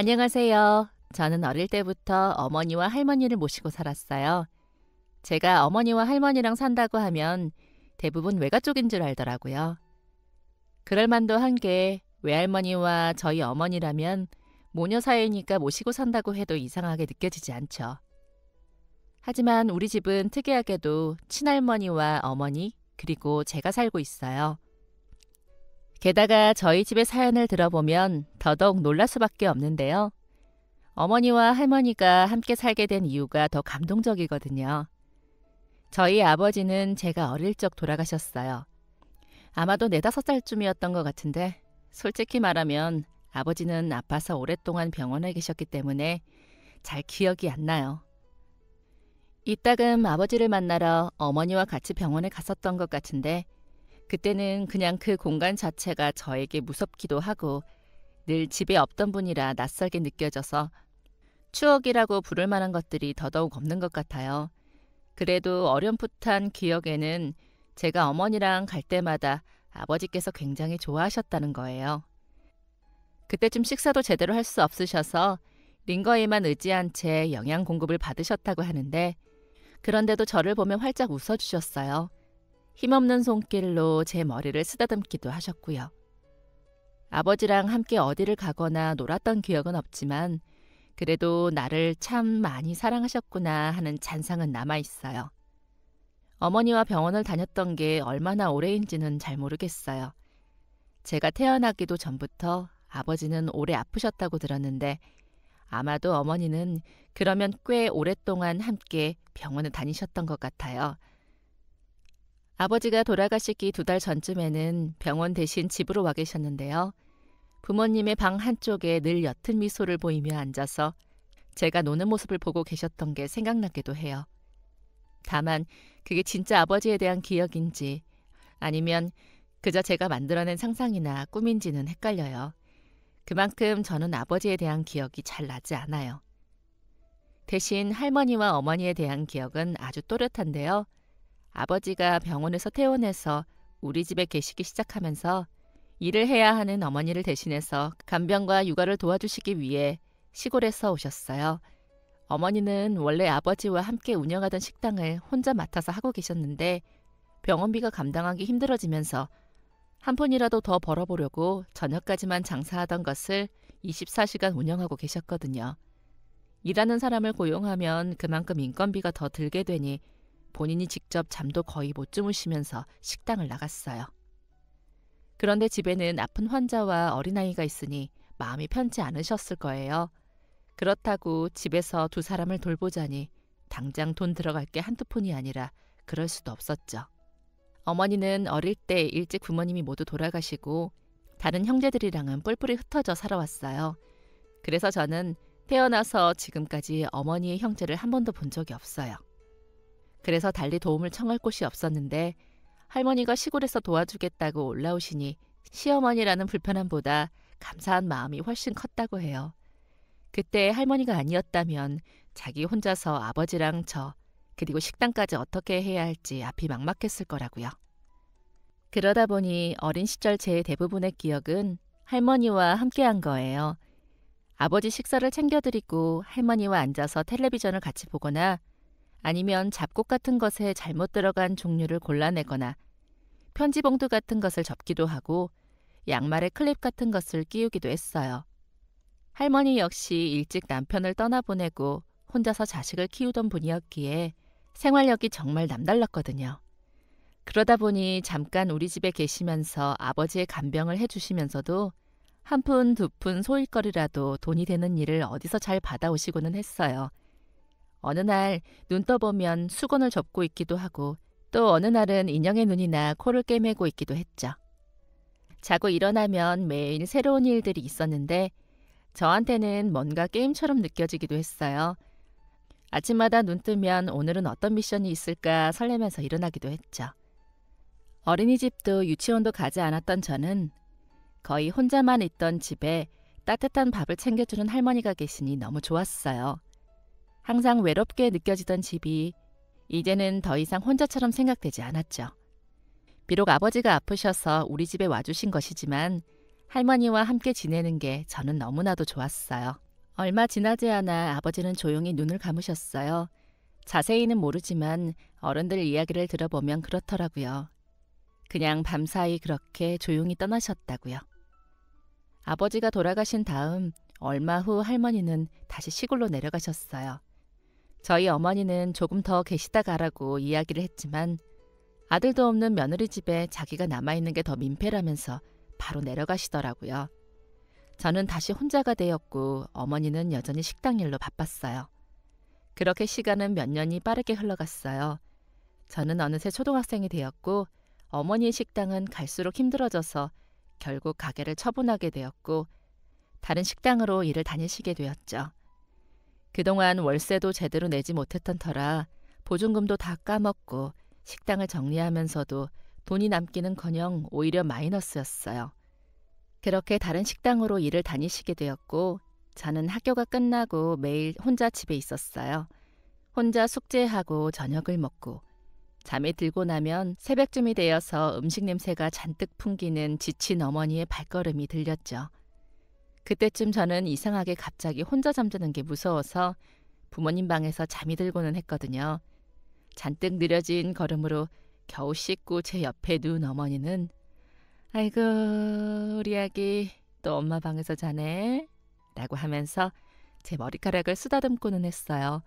안녕하세요. 저는 어릴 때부터 어머니와 할머니를 모시고 살았어요. 제가 어머니와 할머니랑 산다고 하면 대부분 외가 쪽인 줄 알더라고요. 그럴 만도 한 게 외할머니와 저희 어머니라면 모녀 사이니까 모시고 산다고 해도 이상하게 느껴지지 않죠. 하지만 우리 집은 특이하게도 친할머니와 어머니 그리고 제가 살고 있어요. 게다가 저희 집의 사연을 들어보면 더더욱 놀랄 수밖에 없는데요. 어머니와 할머니가 함께 살게 된 이유가 더 감동적이거든요. 저희 아버지는 제가 어릴 적 돌아가셨어요. 아마도 4~5살쯤이었던 것 같은데 솔직히 말하면 아버지는 아파서 오랫동안 병원에 계셨기 때문에 잘 기억이 안 나요. 이따금 아버지를 만나러 어머니와 같이 병원에 갔었던 것 같은데 그때는 그냥 그 공간 자체가 저에게 무섭기도 하고 늘 집에 없던 분이라 낯설게 느껴져서 추억이라고 부를 만한 것들이 더더욱 없는 것 같아요. 그래도 어렴풋한 기억에는 제가 어머니랑 갈 때마다 아버지께서 굉장히 좋아하셨다는 거예요. 그때쯤 식사도 제대로 할 수 없으셔서 링거에만 의지한 채 영양 공급을 받으셨다고 하는데 그런데도 저를 보며 활짝 웃어주셨어요. 힘없는 손길로 제 머리를 쓰다듬기도 하셨고요. 아버지랑 함께 어디를 가거나 놀았던 기억은 없지만 그래도 나를 참 많이 사랑하셨구나 하는 잔상은 남아있어요. 어머니와 병원을 다녔던 게 얼마나 오래인지는 잘 모르겠어요. 제가 태어나기도 전부터 아버지는 오래 아프셨다고 들었는데 아마도 어머니는 그러면 꽤 오랫동안 함께 병원을 다니셨던 것 같아요. 아버지가 돌아가시기 2달 전쯤에는 병원 대신 집으로 와 계셨는데요. 부모님의 방 한쪽에 늘 옅은 미소를 보이며 앉아서 제가 노는 모습을 보고 계셨던 게 생각나기도 해요. 다만 그게 진짜 아버지에 대한 기억인지 아니면 그저 제가 만들어낸 상상이나 꿈인지는 헷갈려요. 그만큼 저는 아버지에 대한 기억이 잘 나지 않아요. 대신 할머니와 어머니에 대한 기억은 아주 또렷한데요. 아버지가 병원에서 퇴원해서 우리 집에 계시기 시작하면서 일을 해야 하는 어머니를 대신해서 간병과 육아를 도와주시기 위해 시골에서 오셨어요. 어머니는 원래 아버지와 함께 운영하던 식당을 혼자 맡아서 하고 계셨는데 병원비가 감당하기 힘들어지면서 한 푼이라도 더 벌어보려고 저녁까지만 장사하던 것을 24시간 운영하고 계셨거든요. 일하는 사람을 고용하면 그만큼 인건비가 더 들게 되니 본인이 직접 잠도 거의 못 주무시면서 식당을 나갔어요. 그런데 집에는 아픈 환자와 어린아이가 있으니 마음이 편치 않으셨을 거예요. 그렇다고 집에서 2사람을 돌보자니 당장 돈 들어갈 게 한두 푼이 아니라 그럴 수도 없었죠. 어머니는 어릴 때 일찍 부모님이 모두 돌아가시고 다른 형제들이랑은 뿔뿔이 흩어져 살아왔어요. 그래서 저는 태어나서 지금까지 어머니의 형제를 한 번도 본 적이 없어요. 그래서 달리 도움을 청할 곳이 없었는데 할머니가 시골에서 도와주겠다고 올라오시니 시어머니라는 불편함보다 감사한 마음이 훨씬 컸다고 해요. 그때 할머니가 아니었다면 자기 혼자서 아버지랑 저 그리고 식당까지 어떻게 해야 할지 앞이 막막했을 거라고요. 그러다 보니 어린 시절 제 대부분의 기억은 할머니와 함께한 거예요. 아버지 식사를 챙겨드리고 할머니와 앉아서 텔레비전을 같이 보거나 아니면 잡곡 같은 것에 잘못 들어간 종류를 골라내거나 편지 봉투 같은 것을 접기도 하고 양말에 클립 같은 것을 끼우기도 했어요. 할머니 역시 일찍 남편을 떠나보내고 혼자서 자식을 키우던 분이었기에 생활력이 정말 남달랐거든요. 그러다 보니 잠깐 우리 집에 계시면서 아버지의 간병을 해주시면서도 한 푼, 2푼 소일거리라도 돈이 되는 일을 어디서 잘 받아오시고는 했어요. 어느 날 눈 떠보면 수건을 접고 있기도 하고 또 어느 날은 인형의 눈이나 코를 꿰매고 있기도 했죠. 자고 일어나면 매일 새로운 일들이 있었는데 저한테는 뭔가 게임처럼 느껴지기도 했어요. 아침마다 눈 뜨면 오늘은 어떤 미션이 있을까 설레면서 일어나기도 했죠. 어린이집도 유치원도 가지 않았던 저는 거의 혼자만 있던 집에 따뜻한 밥을 챙겨주는 할머니가 계시니 너무 좋았어요. 항상 외롭게 느껴지던 집이 이제는 더 이상 혼자처럼 생각되지 않았죠. 비록 아버지가 아프셔서 우리 집에 와주신 것이지만 할머니와 함께 지내는 게 저는 너무나도 좋았어요. 얼마 지나지 않아 아버지는 조용히 눈을 감으셨어요. 자세히는 모르지만 어른들 이야기를 들어보면 그렇더라고요. 그냥 밤사이 그렇게 조용히 떠나셨다고요. 아버지가 돌아가신 다음 얼마 후 할머니는 다시 시골로 내려가셨어요. 저희 어머니는 조금 더 계시다 가라고 이야기를 했지만 아들도 없는 며느리 집에 자기가 남아있는 게 더 민폐라면서 바로 내려가시더라고요. 저는 다시 혼자가 되었고 어머니는 여전히 식당 일로 바빴어요. 그렇게 시간은 몇 년이 빠르게 흘러갔어요. 저는 어느새 초등학생이 되었고 어머니의 식당은 갈수록 힘들어져서 결국 가게를 처분하게 되었고 다른 식당으로 일을 다니시게 되었죠. 그동안 월세도 제대로 내지 못했던 터라 보증금도 다 까먹고 식당을 정리하면서도 돈이 남기는커녕 오히려 마이너스였어요. 그렇게 다른 식당으로 일을 다니시게 되었고 저는 학교가 끝나고 매일 혼자 집에 있었어요. 혼자 숙제하고 저녁을 먹고 잠이 들고 나면 새벽쯤이 되어서 음식 냄새가 잔뜩 풍기는 지친 어머니의 발걸음이 들렸죠. 그때쯤 저는 이상하게 갑자기 혼자 잠드는 게 무서워서 부모님 방에서 잠이 들고는 했거든요. 잔뜩 느려진 걸음으로 겨우 씻고 제 옆에 누운 어머니는 아이고 우리 아기 또 엄마 방에서 자네 라고 하면서 제 머리카락을 쓰다듬고는 했어요.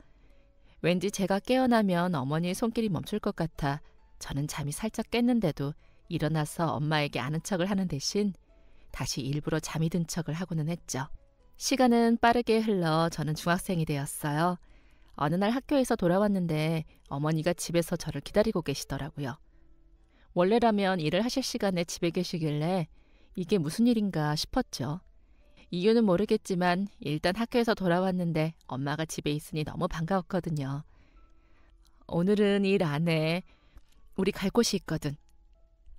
왠지 제가 깨어나면 어머니의 손길이 멈출 것 같아 저는 잠이 살짝 깼는데도 일어나서 엄마에게 아는 척을 하는 대신 다시 일부러 잠이 든 척을 하고는 했죠. 시간은 빠르게 흘러 저는 중학생이 되었어요. 어느 날 학교에서 돌아왔는데 어머니가 집에서 저를 기다리고 계시더라고요. 원래라면 일을 하실 시간에 집에 계시길래 이게 무슨 일인가 싶었죠. 이유는 모르겠지만 일단 학교에서 돌아왔는데 엄마가 집에 있으니 너무 반가웠거든요. 오늘은 일 안 해. 우리 갈 곳이 있거든.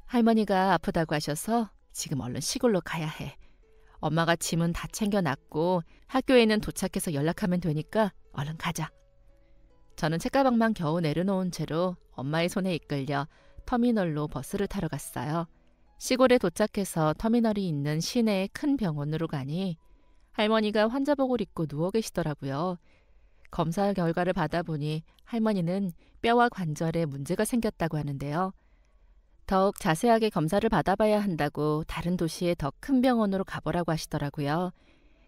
할머니가 아프다고 하셔서 지금 얼른 시골로 가야 해. 엄마가 짐은 다 챙겨놨고 학교에는 도착해서 연락하면 되니까 얼른 가자. 저는 책가방만 겨우 내려놓은 채로 엄마의 손에 이끌려 터미널로 버스를 타러 갔어요. 시골에 도착해서 터미널이 있는 시내의 큰 병원으로 가니 할머니가 환자복을 입고 누워 계시더라고요. 검사 결과를 받아보니 할머니는 뼈와 관절에 문제가 생겼다고 하는데요. 더욱 자세하게 검사를 받아봐야 한다고 다른 도시의 더 큰 병원으로 가보라고 하시더라고요.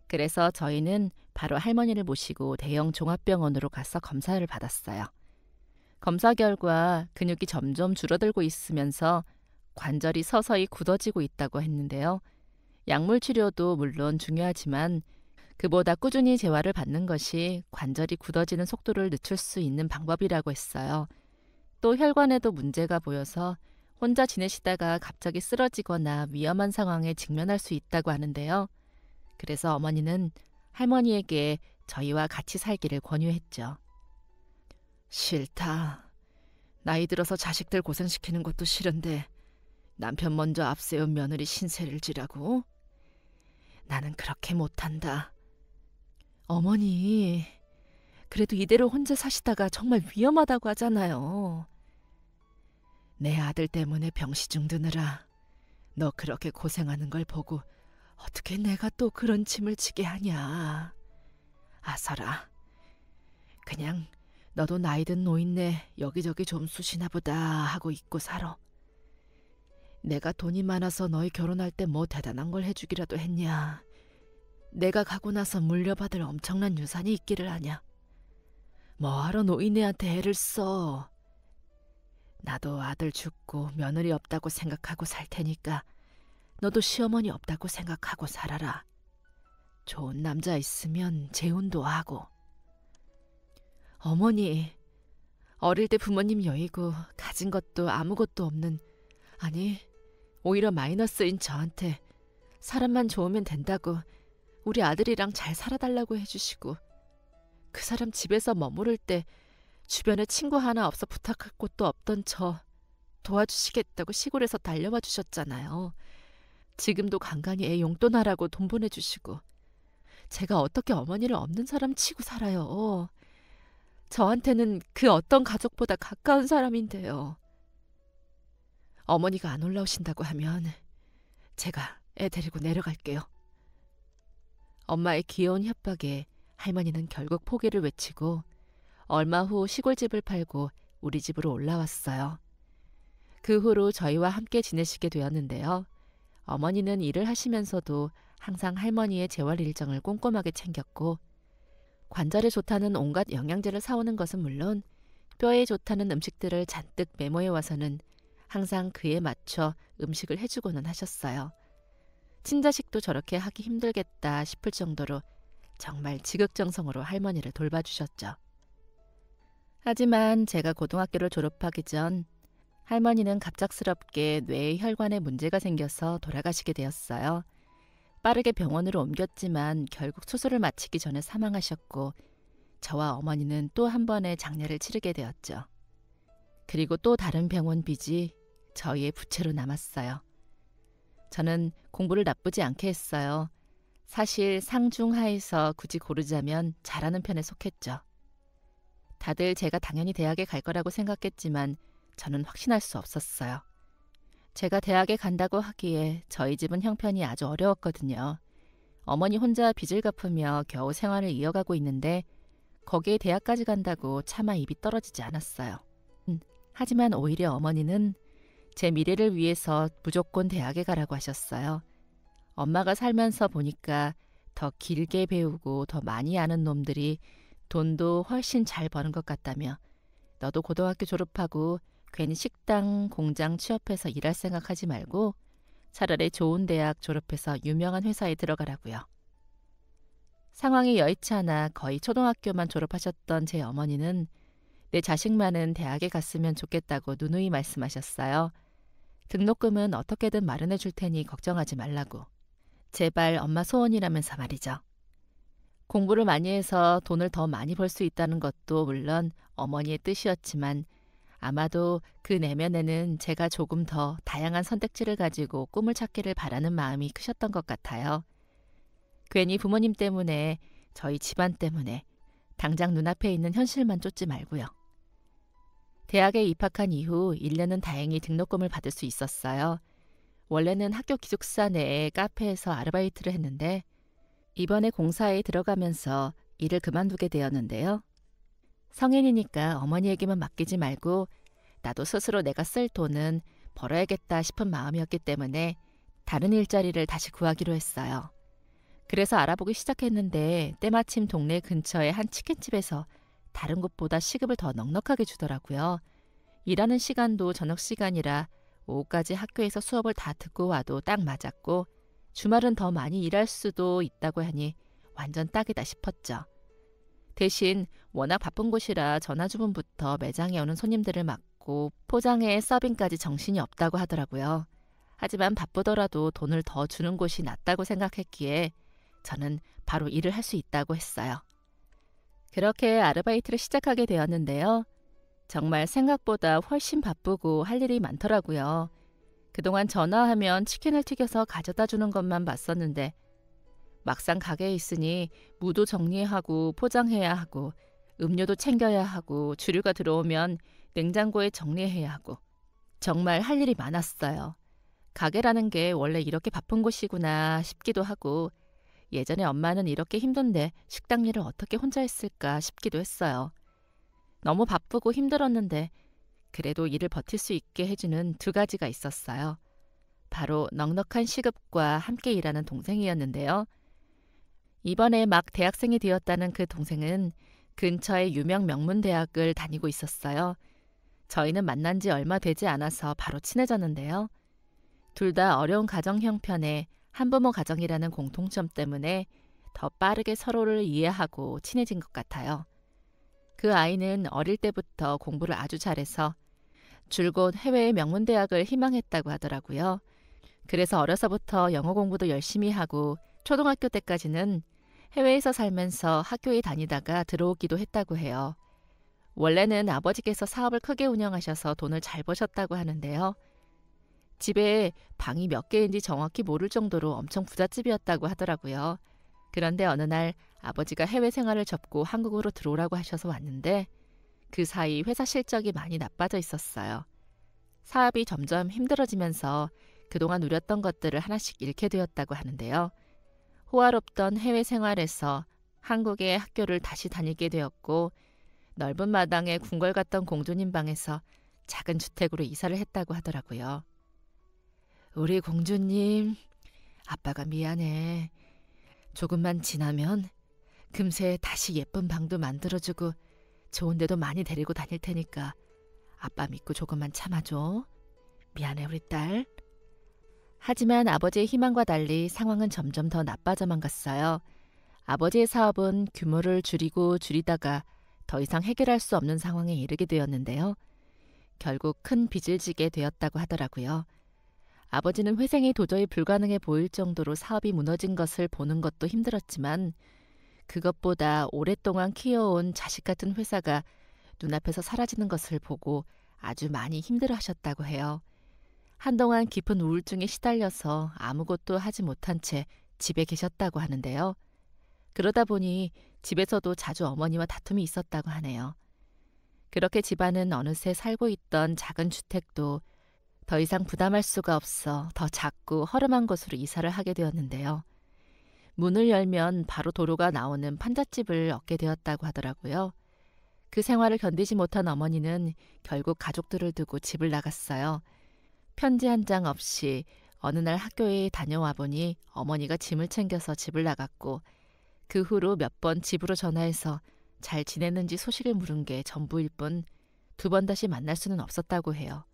그래서 저희는 바로 할머니를 모시고 대형 종합병원으로 가서 검사를 받았어요. 검사 결과 근육이 점점 줄어들고 있으면서 관절이 서서히 굳어지고 있다고 했는데요. 약물 치료도 물론 중요하지만 그보다 꾸준히 재활을 받는 것이 관절이 굳어지는 속도를 늦출 수 있는 방법이라고 했어요. 또 혈관에도 문제가 보여서 혼자 지내시다가 갑자기 쓰러지거나 위험한 상황에 직면할 수 있다고 하는데요. 그래서 어머니는 할머니에게 저희와 같이 살기를 권유했죠. 싫다. 나이 들어서 자식들 고생시키는 것도 싫은데 남편 먼저 앞세운 며느리 신세를 지라고? 나는 그렇게 못한다. 어머니, 그래도 이대로 혼자 사시다가 정말 위험하다고 하잖아요. 내 아들 때문에 병시중 드느라 너 그렇게 고생하는 걸 보고 어떻게 내가 또 그런 짐을 지게 하냐. 아서라, 그냥 너도 나이 든 노인네 여기저기 좀 쑤시나 보다 하고 있고 살아. 내가 돈이 많아서 너희 결혼할 때 뭐 대단한 걸 해주기라도 했냐. 내가 가고 나서 물려받을 엄청난 유산이 있기를 하냐. 뭐하러 노인네한테 애를 써. 나도 아들 죽고 며느리 없다고 생각하고 살 테니까 너도 시어머니 없다고 생각하고 살아라. 좋은 남자 있으면 재혼도 하고. 어머니, 어릴 때 부모님 여의고 가진 것도 아무것도 없는, 아니 오히려 마이너스인 저한테 사람만 좋으면 된다고 우리 아들이랑 잘 살아달라고 해주시고 그 사람 집에서 머무를 때 주변에 친구 하나 없어 부탁할 곳도 없던 저 도와주시겠다고 시골에서 달려와 주셨잖아요. 지금도 간간히 애 용돈하라고 돈 보내주시고 제가 어떻게 어머니를 없는 사람 치고 살아요. 저한테는 그 어떤 가족보다 가까운 사람인데요. 어머니가 안 올라오신다고 하면 제가 애 데리고 내려갈게요. 엄마의 귀여운 협박에 할머니는 결국 포기를 외치고 얼마 후 시골집을 팔고 우리 집으로 올라왔어요. 그 후로 저희와 함께 지내시게 되었는데요. 어머니는 일을 하시면서도 항상 할머니의 재활 일정을 꼼꼼하게 챙겼고 관절에 좋다는 온갖 영양제를 사오는 것은 물론 뼈에 좋다는 음식들을 잔뜩 메모해 와서는 항상 그에 맞춰 음식을 해주고는 하셨어요. 친자식도 저렇게 하기 힘들겠다 싶을 정도로 정말 지극정성으로 할머니를 돌봐주셨죠. 하지만 제가 고등학교를 졸업하기 전 할머니는 갑작스럽게 뇌에 혈관에 문제가 생겨서 돌아가시게 되었어요. 빠르게 병원으로 옮겼지만 결국 수술을 마치기 전에 사망하셨고 저와 어머니는 또 한 번의 장례를 치르게 되었죠. 그리고 또 다른 병원 빚이 저희의 부채로 남았어요. 저는 공부를 나쁘지 않게 했어요. 사실 상중하에서 굳이 고르자면 잘하는 편에 속했죠. 다들 제가 당연히 대학에 갈 거라고 생각했지만 저는 확신할 수 없었어요. 제가 대학에 간다고 하기에 저희 집은 형편이 아주 어려웠거든요. 어머니 혼자 빚을 갚으며 겨우 생활을 이어가고 있는데 거기에 대학까지 간다고 차마 입이 떨어지지 않았어요. 하지만 오히려 어머니는 제 미래를 위해서 무조건 대학에 가라고 하셨어요. 엄마가 살면서 보니까 더 길게 배우고 더 많이 아는 놈들이 돈도 훨씬 잘 버는 것 같다며 너도 고등학교 졸업하고 괜히 식당, 공장 취업해서 일할 생각하지 말고 차라리 좋은 대학 졸업해서 유명한 회사에 들어가라고요. 상황이 여의치 않아 거의 초등학교만 졸업하셨던 제 어머니는 내 자식만은 대학에 갔으면 좋겠다고 누누이 말씀하셨어요. 등록금은 어떻게든 마련해 줄 테니 걱정하지 말라고. 제발 엄마 소원이라면서 말이죠. 공부를 많이 해서 돈을 더 많이 벌 수 있다는 것도 물론 어머니의 뜻이었지만 아마도 그 내면에는 제가 조금 더 다양한 선택지를 가지고 꿈을 찾기를 바라는 마음이 크셨던 것 같아요. 괜히 부모님 때문에 저희 집안 때문에 당장 눈앞에 있는 현실만 쫓지 말고요. 대학에 입학한 이후 1년은 다행히 등록금을 받을 수 있었어요. 원래는 학교 기숙사 내에 카페에서 아르바이트를 했는데 이번에 공사에 들어가면서 일을 그만두게 되었는데요. 성인이니까 어머니에게만 맡기지 말고 나도 스스로 내가 쓸 돈은 벌어야겠다 싶은 마음이었기 때문에 다른 일자리를 다시 구하기로 했어요. 그래서 알아보기 시작했는데 때마침 동네 근처의 한 치킨집에서 다른 곳보다 시급을 더 넉넉하게 주더라고요. 일하는 시간도 저녁 시간이라 오후까지 학교에서 수업을 다 듣고 와도 딱 맞았고 주말은 더 많이 일할 수도 있다고 하니 완전 딱이다 싶었죠. 대신 워낙 바쁜 곳이라 전화주문부터 매장에 오는 손님들을 맡고 포장에 서빙까지 정신이 없다고 하더라고요. 하지만 바쁘더라도 돈을 더 주는 곳이 낫다고 생각했기에 저는 바로 일을 할 수 있다고 했어요. 그렇게 아르바이트를 시작하게 되었는데요. 정말 생각보다 훨씬 바쁘고 할 일이 많더라고요. 그동안 전화하면 치킨을 튀겨서 가져다 주는 것만 봤었는데 막상 가게에 있으니 무도 정리하고 포장해야 하고 음료도 챙겨야 하고 주류가 들어오면 냉장고에 정리해야 하고 정말 할 일이 많았어요. 가게라는 게 원래 이렇게 바쁜 곳이구나 싶기도 하고 예전에 엄마는 이렇게 힘든데 식당 일을 어떻게 혼자 했을까 싶기도 했어요. 너무 바쁘고 힘들었는데 그래도 일을 버틸 수 있게 해주는 두 가지가 있었어요. 바로 넉넉한 시급과 함께 일하는 동생이었는데요. 이번에 막 대학생이 되었다는 그 동생은 근처의 유명 명문대학을 다니고 있었어요. 저희는 만난 지 얼마 되지 않아서 바로 친해졌는데요. 둘 다 어려운 가정 형편에 한부모 가정이라는 공통점 때문에 더 빠르게 서로를 이해하고 친해진 것 같아요. 그 아이는 어릴 때부터 공부를 아주 잘해서 줄곧 해외의 명문대학을 희망했다고 하더라고요. 그래서 어려서부터 영어 공부도 열심히 하고 초등학교 때까지는 해외에서 살면서 학교에 다니다가 들어오기도 했다고 해요. 원래는 아버지께서 사업을 크게 운영하셔서 돈을 잘 버셨다고 하는데요. 집에 방이 몇 개인지 정확히 모를 정도로 엄청 부잣집이었다고 하더라고요. 그런데 어느 날 아버지가 해외 생활을 접고 한국으로 들어오라고 하셔서 왔는데 그 사이 회사 실적이 많이 나빠져 있었어요. 사업이 점점 힘들어지면서 그동안 누렸던 것들을 하나씩 잃게 되었다고 하는데요. 호화롭던 해외 생활에서 한국에 학교를 다시 다니게 되었고 넓은 마당에 궁궐 같던 공주님 방에서 작은 주택으로 이사를 했다고 하더라고요. 우리 공주님, 아빠가 미안해. 조금만 지나면 금세 다시 예쁜 방도 만들어주고 좋은 데도 많이 데리고 다닐 테니까 아빠 믿고 조금만 참아줘. 미안해 우리 딸. 하지만 아버지의 희망과 달리 상황은 점점 더 나빠져만 갔어요. 아버지의 사업은 규모를 줄이다가 더 이상 해결할 수 없는 상황에 이르게 되었는데요. 결국 큰 빚을 지게 되었다고 하더라고요. 아버지는 회생이 도저히 불가능해 보일 정도로 사업이 무너진 것을 보는 것도 힘들었지만 그것보다 오랫동안 키워온 자식 같은 회사가 눈앞에서 사라지는 것을 보고 아주 많이 힘들어하셨다고 해요. 한동안 깊은 우울증에 시달려서 아무것도 하지 못한 채 집에 계셨다고 하는데요. 그러다 보니 집에서도 자주 어머니와 다툼이 있었다고 하네요. 그렇게 집안은 어느새 살고 있던 작은 주택도 더 이상 부담할 수가 없어 더 작고 허름한 곳으로 이사를 하게 되었는데요. 문을 열면 바로 도로가 나오는 판잣집을 얻게 되었다고 하더라고요. 그 생활을 견디지 못한 어머니는 결국 가족들을 두고 집을 나갔어요. 편지 한 장 없이 어느 날 학교에 다녀와 보니 어머니가 짐을 챙겨서 집을 나갔고 그 후로 몇 번 집으로 전화해서 잘 지냈는지 소식을 물은 게 전부일 뿐 두 번 다시 만날 수는 없었다고 해요.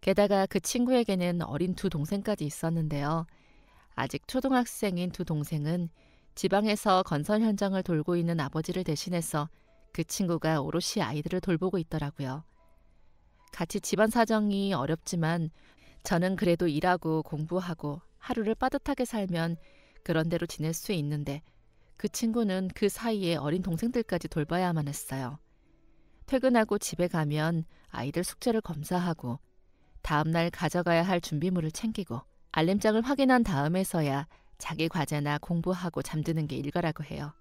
게다가 그 친구에게는 어린 두 동생까지 있었는데요. 아직 초등학생인 두 동생은 지방에서 건설 현장을 돌고 있는 아버지를 대신해서 그 친구가 오롯이 아이들을 돌보고 있더라고요. 같이 집안 사정이 어렵지만 저는 그래도 일하고 공부하고 하루를 빠듯하게 살면 그런 대로 지낼 수 있는데 그 친구는 그 사이에 어린 동생들까지 돌봐야만 했어요. 퇴근하고 집에 가면 아이들 숙제를 검사하고 다음날 가져가야 할 준비물을 챙기고 알림장을 확인한 다음에서야 자기 과제나 공부하고 잠드는 게 일과라고 해요.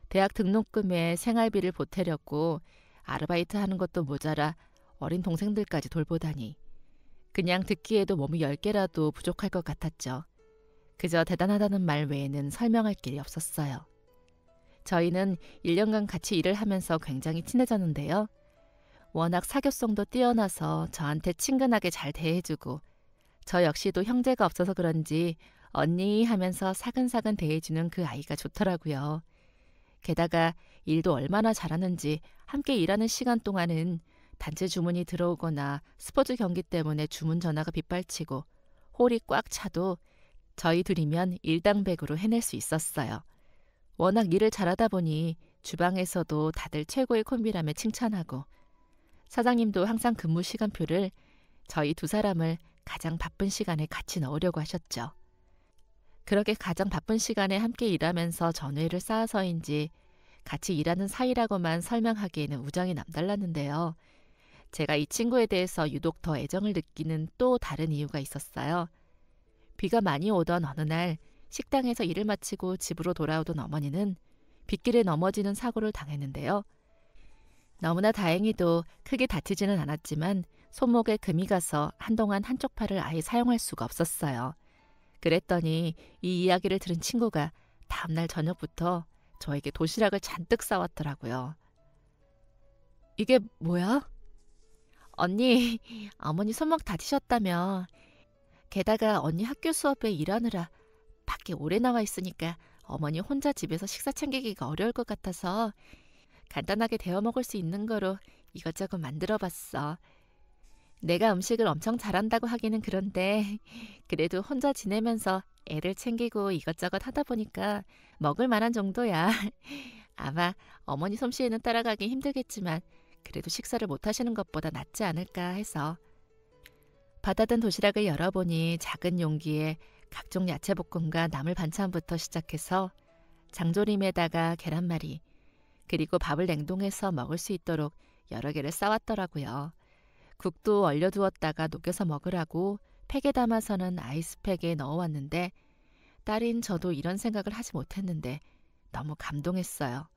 대학 등록금에 생활비를 보태려고 아르바이트 하는 것도 모자라 어린 동생들까지 돌보다니 그냥 듣기에도 몸이 10개라도 부족할 것 같았죠. 그저 대단하다는 말 외에는 설명할 길이 없었어요. 저희는 1년간 같이 일을 하면서 굉장히 친해졌는데요. 워낙 사교성도 뛰어나서 저한테 친근하게 잘 대해주고 저 역시도 형제가 없어서 그런지 언니 하면서 사근사근 대해주는 그 아이가 좋더라고요. 게다가 일도 얼마나 잘하는지 함께 일하는 시간 동안은 단체 주문이 들어오거나 스포츠 경기 때문에 주문 전화가 빗발치고 홀이 꽉 차도 저희 둘이면 일당백으로 해낼 수 있었어요. 워낙 일을 잘하다 보니 주방에서도 다들 최고의 콤비라며 칭찬하고 사장님도 항상 근무 시간표를 저희 두 사람을 가장 바쁜 시간에 같이 넣으려고 하셨죠. 그렇게 가장 바쁜 시간에 함께 일하면서 전우애를 쌓아서인지 같이 일하는 사이라고만 설명하기에는 우정이 남달랐는데요. 제가 이 친구에 대해서 유독 더 애정을 느끼는 또 다른 이유가 있었어요. 비가 많이 오던 어느 날 식당에서 일을 마치고 집으로 돌아오던 어머니는 빗길에 넘어지는 사고를 당했는데요. 너무나 다행히도 크게 다치지는 않았지만 손목에 금이 가서 한동안 한쪽 팔을 아예 사용할 수가 없었어요. 그랬더니 이 이야기를 들은 친구가 다음날 저녁부터 저에게 도시락을 잔뜩 싸왔더라고요. 이게 뭐야? 언니, 어머니 손목 다치셨다며. 게다가 언니 학교 수업에 일하느라 밖에 오래 나와 있으니까 어머니 혼자 집에서 식사 챙기기가 어려울 것 같아서 간단하게 데워 먹을 수 있는 거로 이것저것 만들어봤어. 내가 음식을 엄청 잘한다고 하기는 그런데 그래도 혼자 지내면서 애를 챙기고 이것저것 하다 보니까 먹을 만한 정도야. 아마 어머니 솜씨에는 따라가기 힘들겠지만 그래도 식사를 못 하시는 것보다 낫지 않을까 해서. 받아든 도시락을 열어보니 작은 용기에 각종 야채볶음과 나물 반찬부터 시작해서 장조림에다가 계란말이 그리고 밥을 냉동해서 먹을 수 있도록 여러 개를 싸왔더라고요. 국도 얼려두었다가 녹여서 먹으라고 팩에 담아서는 아이스팩에 넣어왔는데 딸인 저도 이런 생각을 하지 못했는데 너무 감동했어요.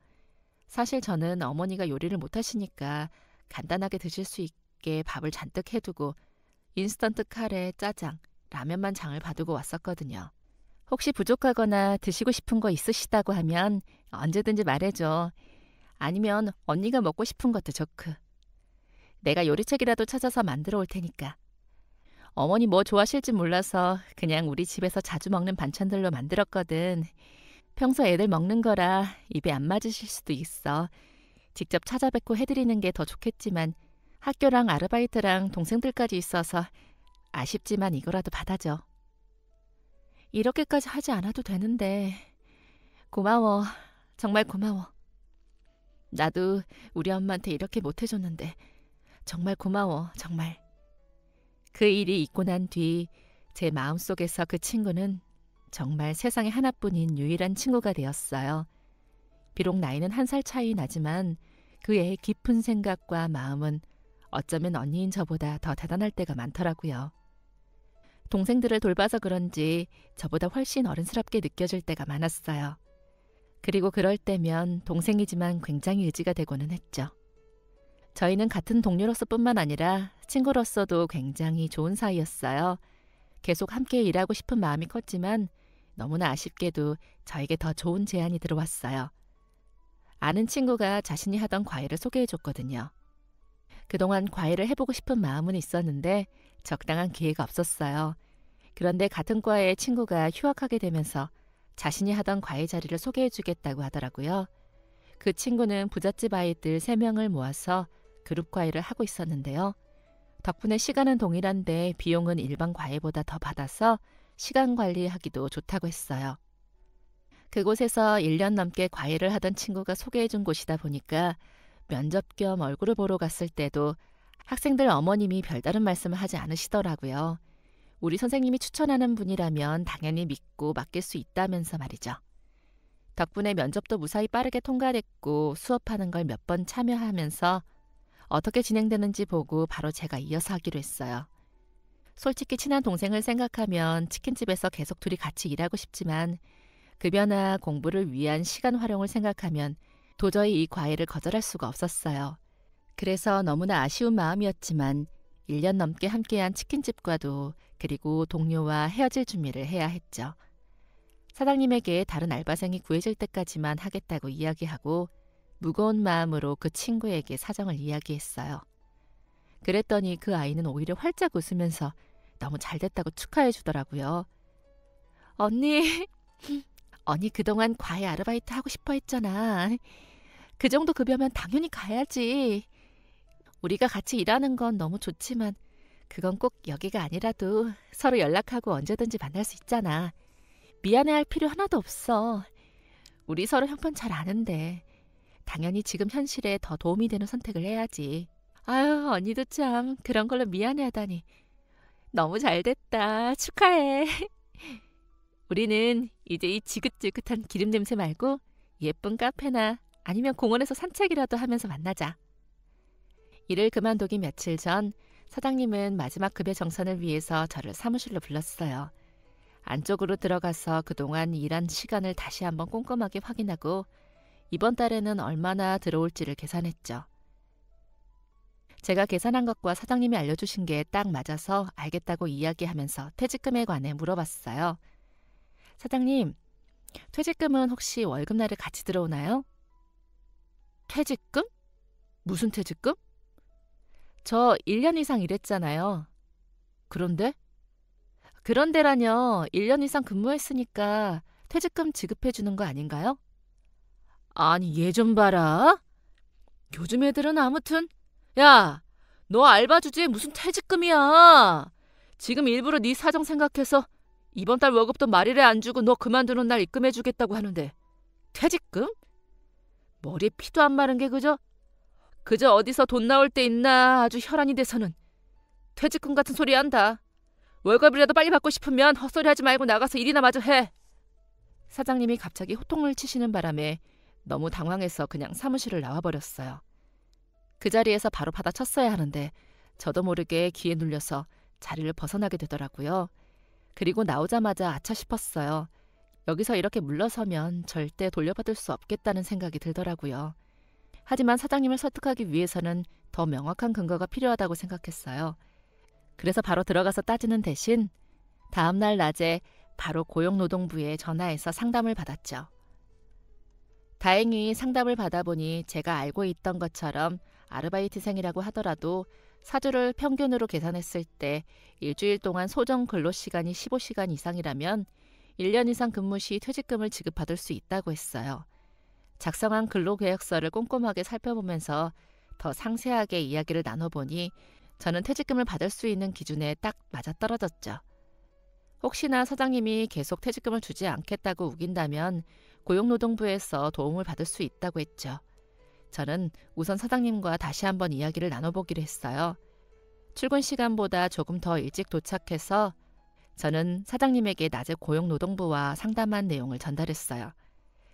사실 저는 어머니가 요리를 못하시니까 간단하게 드실 수 있게 밥을 잔뜩 해두고 인스턴트 카레, 짜장, 라면만 장을 봐두고 왔었거든요. 혹시 부족하거나 드시고 싶은 거 있으시다고 하면 언제든지 말해줘. 아니면 언니가 먹고 싶은 것도 좋고. 내가 요리책이라도 찾아서 만들어 올 테니까. 어머니 뭐 좋아하실지 몰라서 그냥 우리 집에서 자주 먹는 반찬들로 만들었거든. 평소 애들 먹는 거라 입에 안 맞으실 수도 있어. 직접 찾아뵙고 해드리는 게 더 좋겠지만 학교랑 아르바이트랑 동생들까지 있어서 아쉽지만 이거라도 받아줘. 이렇게까지 하지 않아도 되는데. 고마워. 정말 고마워. 나도 우리 엄마한테 이렇게 못해줬는데 정말 고마워. 정말. 그 일이 있고 난 뒤 제 마음속에서 그 친구는 정말 세상에 하나뿐인 유일한 친구가 되었어요. 비록 나이는 1살 차이 나지만 그 애의 깊은 생각과 마음은 어쩌면 언니인 저보다 더 대단할 때가 많더라고요. 동생들을 돌봐서 그런지 저보다 훨씬 어른스럽게 느껴질 때가 많았어요. 그리고 그럴 때면 동생이지만 굉장히 의지가 되고는 했죠. 저희는 같은 동료로서뿐만 아니라 친구로서도 굉장히 좋은 사이였어요. 계속 함께 일하고 싶은 마음이 컸지만 너무나 아쉽게도 저에게 더 좋은 제안이 들어왔어요. 아는 친구가 자신이 하던 과외를 소개해줬거든요. 그동안 과외를 해보고 싶은 마음은 있었는데 적당한 기회가 없었어요. 그런데 같은 과의 친구가 휴학하게 되면서 자신이 하던 과외 자리를 소개해주겠다고 하더라고요. 그 친구는 부잣집 아이들 3명을 모아서 그룹 과외를 하고 있었는데요. 덕분에 시간은 동일한데 비용은 일반 과외보다 더 받아서 시간 관리하기도 좋다고 했어요. 그곳에서 1년 넘게 과외를 하던 친구가 소개해준 곳이다 보니까 면접 겸 얼굴을 보러 갔을 때도 학생들 어머님이 별다른 말씀을 하지 않으시더라고요. 우리 선생님이 추천하는 분이라면 당연히 믿고 맡길 수 있다면서 말이죠. 덕분에 면접도 무사히 빠르게 통과됐고 수업하는 걸 몇 번 참여하면서 어떻게 진행되는지 보고 바로 제가 이어서 하기로 했어요. 솔직히 친한 동생을 생각하면 치킨집에서 계속 둘이 같이 일하고 싶지만 급여나 공부를 위한 시간 활용을 생각하면 도저히 이 과외를 거절할 수가 없었어요. 그래서 너무나 아쉬운 마음이었지만 1년 넘게 함께한 치킨집과도 그리고 동료와 헤어질 준비를 해야 했죠. 사장님에게 다른 알바생이 구해질 때까지만 하겠다고 이야기하고 무거운 마음으로 그 친구에게 사정을 이야기했어요. 그랬더니 그 아이는 오히려 활짝 웃으면서 너무 잘됐다고 축하해 주더라고요. 언니, 언니 그동안 과외 아르바이트 하고 싶어 했잖아. 그 정도 급여면 당연히 가야지. 우리가 같이 일하는 건 너무 좋지만 그건 꼭 여기가 아니라도 서로 연락하고 언제든지 만날 수 있잖아. 미안해할 필요 하나도 없어. 우리 서로 형편 잘 아는데 당연히 지금 현실에 더 도움이 되는 선택을 해야지. 아유, 언니도 참 그런 걸로 미안해하다니. 너무 잘됐다. 축하해. 우리는 이제 이 지긋지긋한 기름 냄새 말고 예쁜 카페나 아니면 공원에서 산책이라도 하면서 만나자. 일을 그만두기 며칠 전 사장님은 마지막 급여 정산을 위해서 저를 사무실로 불렀어요. 안쪽으로 들어가서 그동안 일한 시간을 다시 한번 꼼꼼하게 확인하고 이번 달에는 얼마나 들어올지를 계산했죠. 제가 계산한 것과 사장님이 알려주신 게 딱 맞아서 알겠다고 이야기하면서 퇴직금에 관해 물어봤어요. 사장님, 퇴직금은 혹시 월급날에 같이 들어오나요? 퇴직금? 무슨 퇴직금? 저 1년 이상 일했잖아요. 그런데? 그런데라뇨. 1년 이상 근무했으니까 퇴직금 지급해 주는 거 아닌가요? 아니, 얘 좀 봐라. 요즘 애들은 아무튼. 야, 너 알바 주제에 무슨 퇴직금이야. 지금 일부러 네 사정 생각해서 이번 달 월급도 말일에 안 주고 너 그만두는 날 입금해 주겠다고 하는데 퇴직금? 머리에 피도 안 마른 게 그저 어디서 돈 나올 때 있나 아주 혈안이 돼서는 퇴직금 같은 소리 한다. 월급이라도 빨리 받고 싶으면 헛소리 하지 말고 나가서 일이나 마저 해. 사장님이 갑자기 호통을 치시는 바람에 너무 당황해서 그냥 사무실을 나와버렸어요. 그 자리에서 바로 받아쳤어야 하는데 저도 모르게 기에 눌려서 자리를 벗어나게 되더라고요. 그리고 나오자마자 아차 싶었어요. 여기서 이렇게 물러서면 절대 돌려받을 수 없겠다는 생각이 들더라고요. 하지만 사장님을 설득하기 위해서는 더 명확한 근거가 필요하다고 생각했어요. 그래서 바로 들어가서 따지는 대신 다음날 낮에 바로 고용노동부에 전화해서 상담을 받았죠. 다행히 상담을 받아보니 제가 알고 있던 것처럼 아르바이트생이라고 하더라도 사주를 평균으로 계산했을 때 일주일 동안 소정 근로시간이 15시간 이상이라면 1년 이상 근무 시 퇴직금을 지급받을 수 있다고 했어요. 작성한 근로계약서를 꼼꼼하게 살펴보면서 더 상세하게 이야기를 나눠보니 저는 퇴직금을 받을 수 있는 기준에 딱 맞아떨어졌죠. 혹시나 사장님이 계속 퇴직금을 주지 않겠다고 우긴다면 고용노동부에서 도움을 받을 수 있다고 했죠. 저는 우선 사장님과 다시 한번 이야기를 나눠보기로 했어요. 출근 시간보다 조금 더 일찍 도착해서 저는 사장님에게 낮에 고용노동부와 상담한 내용을 전달했어요.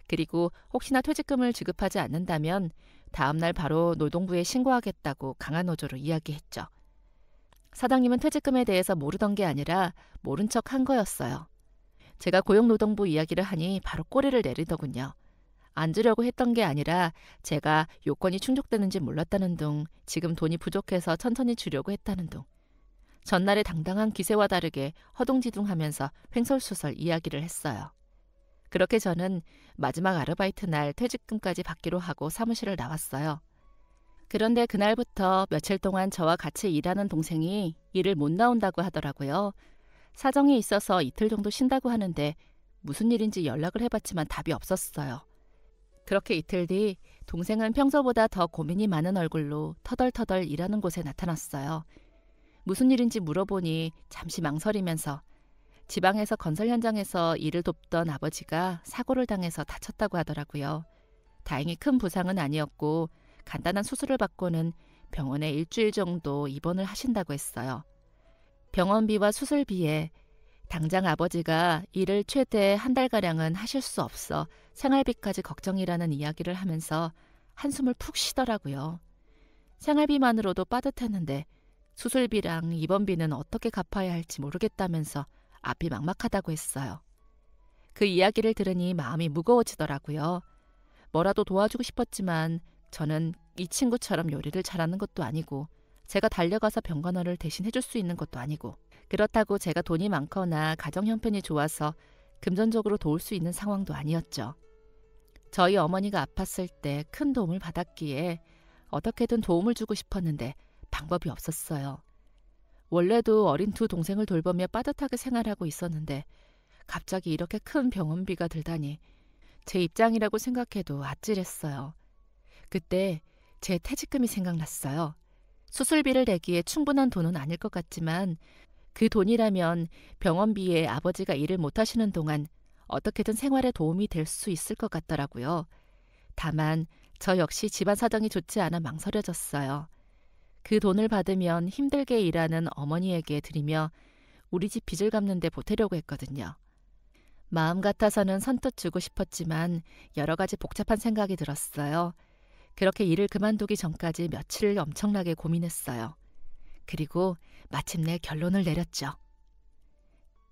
그리고 혹시나 퇴직금을 지급하지 않는다면 다음날 바로 노동부에 신고하겠다고 강한 어조로 이야기했죠. 사장님은 퇴직금에 대해서 모르던 게 아니라 모른 척 한 거였어요. 제가 고용노동부 이야기를 하니 바로 꼬리를 내리더군요. 안 주려고 했던 게 아니라 제가 요건이 충족되는지 몰랐다는 둥, 지금 돈이 부족해서 천천히 주려고 했다는 둥. 전날의 당당한 기세와 다르게 허둥지둥하면서 횡설수설 이야기를 했어요. 그렇게 저는 마지막 아르바이트 날 퇴직금까지 받기로 하고 사무실을 나왔어요. 그런데 그날부터 며칠 동안 저와 같이 일하는 동생이 일을 못 나온다고 하더라고요. 사정이 있어서 이틀 정도 쉰다고 하는데 무슨 일인지 연락을 해봤지만 답이 없었어요. 그렇게 이틀 뒤 동생은 평소보다 더 고민이 많은 얼굴로 터덜터덜 일하는 곳에 나타났어요. 무슨 일인지 물어보니 잠시 망설이면서 지방에서 건설 현장에서 일을 돕던 아버지가 사고를 당해서 다쳤다고 하더라고요. 다행히 큰 부상은 아니었고 간단한 수술을 받고는 병원에 일주일 정도 입원을 하신다고 했어요. 병원비와 수술비에 당장 아버지가 일을 최대 한 달가량은 하실 수 없어 생활비까지 걱정이라는 이야기를 하면서 한숨을 푹 쉬더라고요. 생활비만으로도 빠듯했는데 수술비랑 입원비는 어떻게 갚아야 할지 모르겠다면서 앞이 막막하다고 했어요. 그 이야기를 들으니 마음이 무거워지더라고요. 뭐라도 도와주고 싶었지만 저는 이 친구처럼 요리를 잘하는 것도 아니고 제가 달려가서 병간호를 대신 해줄 수 있는 것도 아니고 그렇다고 제가 돈이 많거나 가정 형편이 좋아서 금전적으로 도울 수 있는 상황도 아니었죠. 저희 어머니가 아팠을 때 큰 도움을 받았기에 어떻게든 도움을 주고 싶었는데 방법이 없었어요. 원래도 어린 두 동생을 돌보며 빠듯하게 생활하고 있었는데 갑자기 이렇게 큰 병원비가 들다니 제 입장이라고 생각해도 아찔했어요. 그때 제 퇴직금이 생각났어요. 수술비를 내기에 충분한 돈은 아닐 것 같지만 그 돈이라면 병원비에 아버지가 일을 못하시는 동안 어떻게든 생활에 도움이 될 수 있을 것 같더라고요. 다만 저 역시 집안 사정이 좋지 않아 망설여졌어요. 그 돈을 받으면 힘들게 일하는 어머니에게 드리며 우리 집 빚을 갚는 데 보태려고 했거든요. 마음 같아서는 선뜻 주고 싶었지만 여러 가지 복잡한 생각이 들었어요. 그렇게 일을 그만두기 전까지 며칠 엄청나게 고민했어요. 그리고 마침내 결론을 내렸죠.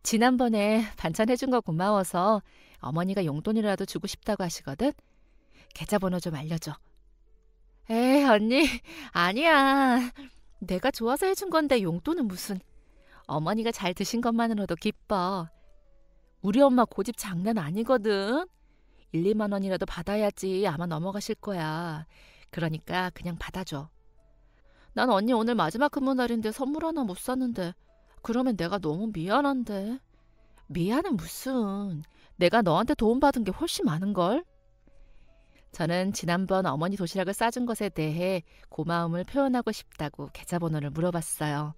지난번에 반찬 해준 거 고마워서 어머니가 용돈이라도 주고 싶다고 하시거든? 계좌번호 좀 알려줘. 에이, 언니, 아니야. 내가 좋아서 해준 건데 용돈은 무슨. 어머니가 잘 드신 것만으로도 기뻐. 우리 엄마 고집 장난 아니거든. 1, 2만 원이라도 받아야지 아마 넘어가실 거야. 그러니까 그냥 받아줘. 난 언니 오늘 마지막 근무 날인데 선물 하나 못 샀는데 그러면 내가 너무 미안한데. 미안은 무슨. 내가 너한테 도움받은 게 훨씬 많은걸? 저는 지난번 어머니 도시락을 싸준 것에 대해 고마움을 표현하고 싶다고 계좌번호를 물어봤어요.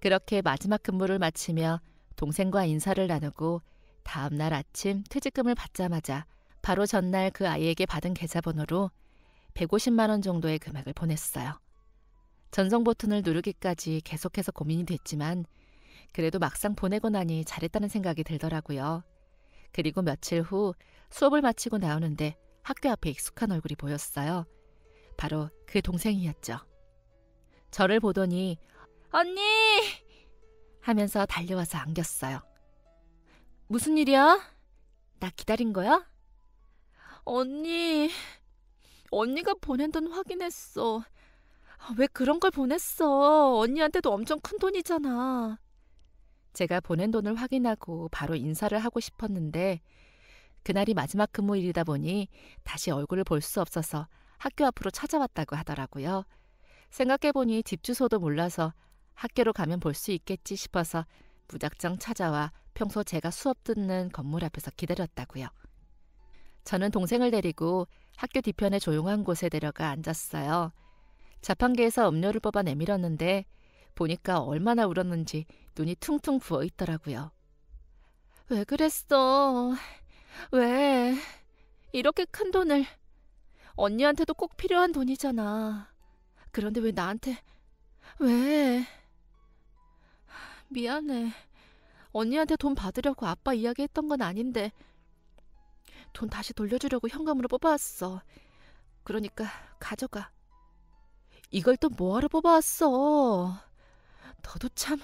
그렇게 마지막 근무를 마치며 동생과 인사를 나누고 다음 날 아침 퇴직금을 받자마자 바로 전날 그 아이에게 받은 계좌번호로 150만 원 정도의 금액을 보냈어요. 전송 버튼을 누르기까지 계속해서 고민이 됐지만 그래도 막상 보내고 나니 잘했다는 생각이 들더라고요. 그리고 며칠 후 수업을 마치고 나오는데 학교 앞에 익숙한 얼굴이 보였어요. 바로 그 동생이었죠. 저를 보더니 언니! 하면서 달려와서 안겼어요. 무슨 일이야? 나 기다린 거야? 언니, 언니가 보낸 돈 확인했어. 왜 그런 걸 보냈어? 언니한테도 엄청 큰 돈이잖아. 제가 보낸 돈을 확인하고 바로 인사를 하고 싶었는데 그날이 마지막 근무일이다 보니 다시 얼굴을 볼 수 없어서 학교 앞으로 찾아왔다고 하더라고요. 생각해보니 집 주소도 몰라서 학교로 가면 볼 수 있겠지 싶어서 무작정 찾아와 평소 제가 수업 듣는 건물 앞에서 기다렸다고요. 저는 동생을 데리고 학교 뒤편의 조용한 곳에 데려가 앉았어요. 자판기에서 음료를 뽑아 내밀었는데 보니까 얼마나 울었는지 눈이 퉁퉁 부어 있더라고요. 왜 그랬어? 왜? 이렇게 큰 돈을. 언니한테도 꼭 필요한 돈이잖아. 그런데 왜 나한테? 왜? 미안해. 언니한테 돈 받으려고 아빠 이야기했던 건 아닌데 돈 다시 돌려주려고 현금으로 뽑아왔어. 그러니까 가져가. 이걸 또 뭐하러 뽑아왔어? 너도 참.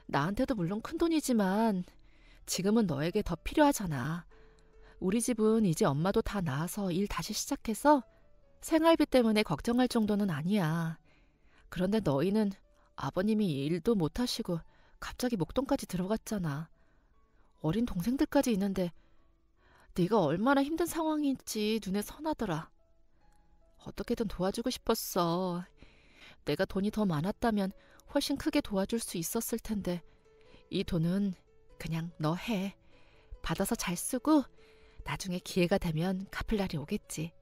나한테도 물론 큰 돈이지만 지금은 너에게 더 필요하잖아. 우리 집은 이제 엄마도 다 나아서 일 다시 시작해서 생활비 때문에 걱정할 정도는 아니야. 그런데 너희는 아버님이 일도 못하시고 갑자기 목돈까지 들어갔잖아. 어린 동생들까지 있는데 네가 얼마나 힘든 상황인지 눈에 선하더라. 어떻게든 도와주고 싶었어. 내가 돈이 더 많았다면 훨씬 크게 도와줄 수 있었을 텐데 이 돈은 그냥 너 해. 받아서 잘 쓰고 나중에 기회가 되면 갚을 날이 오겠지.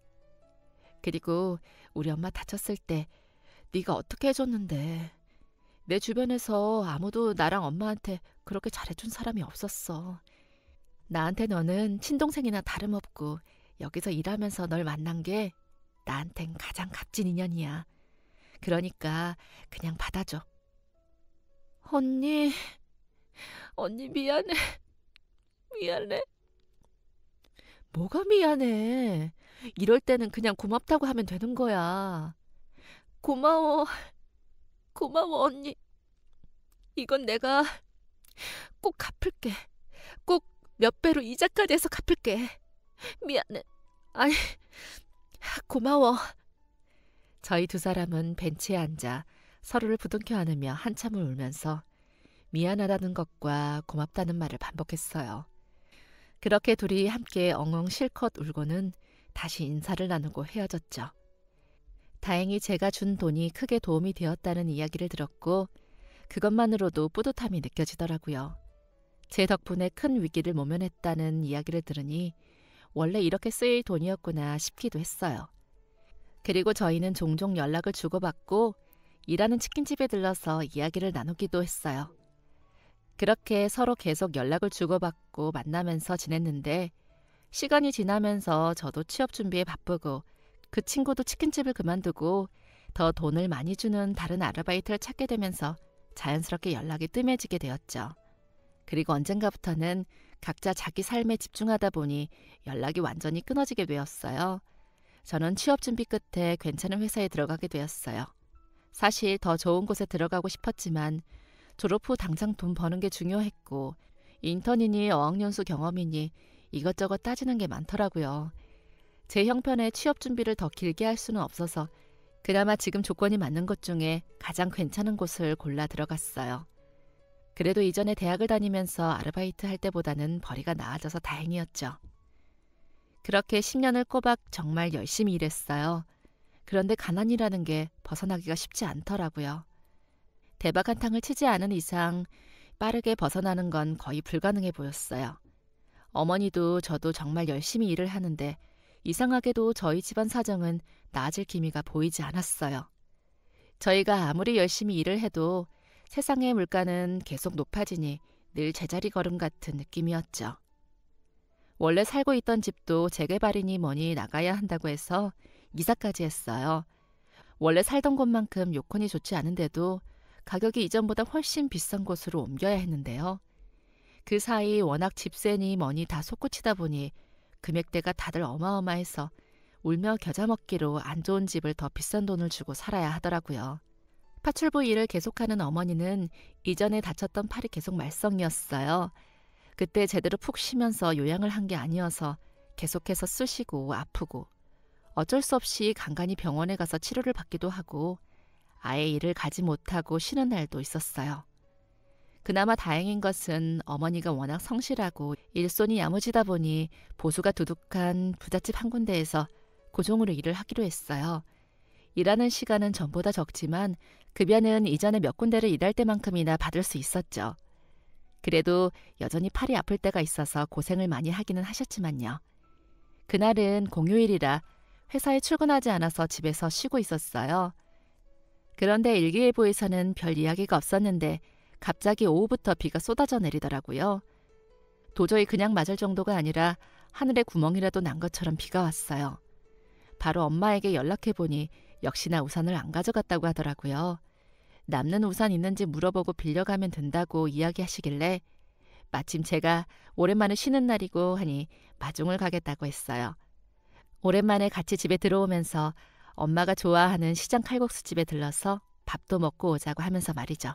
그리고 우리 엄마 다쳤을 때 네가 어떻게 해줬는데. 내 주변에서 아무도 나랑 엄마한테 그렇게 잘해준 사람이 없었어. 나한테 너는 친동생이나 다름없고 여기서 일하면서 널 만난 게 나한텐 가장 값진 인연이야. 그러니까 그냥 받아줘. 언니 미안해. 미안해. 뭐가 미안해. 이럴 때는 그냥 고맙다고 하면 되는 거야. 고마워. 고마워 언니. 이건 내가 꼭 갚을게. 꼭 몇 배로 이자까지 해서 갚을게. 미안해. 아니, 고마워. 저희 두 사람은 벤치에 앉아 서로를 부둥켜 안으며 한참을 울면서 미안하다는 것과 고맙다는 말을 반복했어요. 그렇게 둘이 함께 엉엉 실컷 울고는 다시 인사를 나누고 헤어졌죠. 다행히 제가 준 돈이 크게 도움이 되었다는 이야기를 들었고 그것만으로도 뿌듯함이 느껴지더라고요. 제 덕분에 큰 위기를 모면했다는 이야기를 들으니 원래 이렇게 쓰일 돈이었구나 싶기도 했어요. 그리고 저희는 종종 연락을 주고받고 일하는 치킨집에 들러서 이야기를 나누기도 했어요. 그렇게 서로 계속 연락을 주고받고 만나면서 지냈는데 시간이 지나면서 저도 취업 준비에 바쁘고 그 친구도 치킨집을 그만두고 더 돈을 많이 주는 다른 아르바이트를 찾게 되면서 자연스럽게 연락이 뜸해지게 되었죠. 그리고 언젠가부터는 각자 자기 삶에 집중하다 보니 연락이 완전히 끊어지게 되었어요. 저는 취업 준비 끝에 괜찮은 회사에 들어가게 되었어요. 사실 더 좋은 곳에 들어가고 싶었지만 졸업 후 당장 돈 버는 게 중요했고 인턴이니 어학연수 경험이니 이것저것 따지는 게 많더라고요. 제 형편에 취업 준비를 더 길게 할 수는 없어서 그나마 지금 조건이 맞는 것 중에 가장 괜찮은 곳을 골라 들어갔어요. 그래도 이전에 대학을 다니면서 아르바이트 할 때보다는 벌이가 나아져서 다행이었죠. 그렇게 10년을 꼬박 정말 열심히 일했어요. 그런데 가난이라는 게 벗어나기가 쉽지 않더라고요. 대박 한탕을 치지 않은 이상 빠르게 벗어나는 건 거의 불가능해 보였어요. 어머니도 저도 정말 열심히 일을 하는데 이상하게도 저희 집안 사정은 나아질 기미가 보이지 않았어요. 저희가 아무리 열심히 일을 해도 세상의 물가는 계속 높아지니 늘 제자리 걸음 같은 느낌이었죠. 원래 살고 있던 집도 재개발이니 뭐니 나가야 한다고 해서 이사까지 했어요. 원래 살던 곳만큼 여건이 좋지 않은데도 가격이 이전보다 훨씬 비싼 곳으로 옮겨야 했는데요. 그 사이 워낙 집세니 뭐니 다 솟구치다 보니 금액대가 다들 어마어마해서 울며 겨자 먹기로 안 좋은 집을 더 비싼 돈을 주고 살아야 하더라고요. 파출부 일을 계속하는 어머니는 이전에 다쳤던 팔이 계속 말썽이었어요. 그때 제대로 푹 쉬면서 요양을 한 게 아니어서 계속해서 쑤시고 아프고 어쩔 수 없이 간간히 병원에 가서 치료를 받기도 하고 아예 일을 가지 못하고 쉬는 날도 있었어요. 그나마 다행인 것은 어머니가 워낙 성실하고 일손이 야무지다 보니 보수가 두둑한 부잣집 한 군데에서 고종으로 일을 하기로 했어요. 일하는 시간은 전보다 적지만 급여는 이전에 몇 군데를 일할 때만큼이나 받을 수 있었죠. 그래도 여전히 팔이 아플 때가 있어서 고생을 많이 하기는 하셨지만요. 그날은 공휴일이라 회사에 출근하지 않아서 집에서 쉬고 있었어요. 그런데 일기예보에서는 별 이야기가 없었는데 갑자기 오후부터 비가 쏟아져 내리더라고요. 도저히 그냥 맞을 정도가 아니라 하늘에 구멍이라도 난 것처럼 비가 왔어요. 바로 엄마에게 연락해보니 역시나 우산을 안 가져갔다고 하더라고요. 남는 우산 있는지 물어보고 빌려가면 된다고 이야기하시길래 마침 제가 오랜만에 쉬는 날이고 하니 마중을 가겠다고 했어요. 오랜만에 같이 집에 들어오면서 엄마가 좋아하는 시장 칼국수집에 들러서 밥도 먹고 오자고 하면서 말이죠.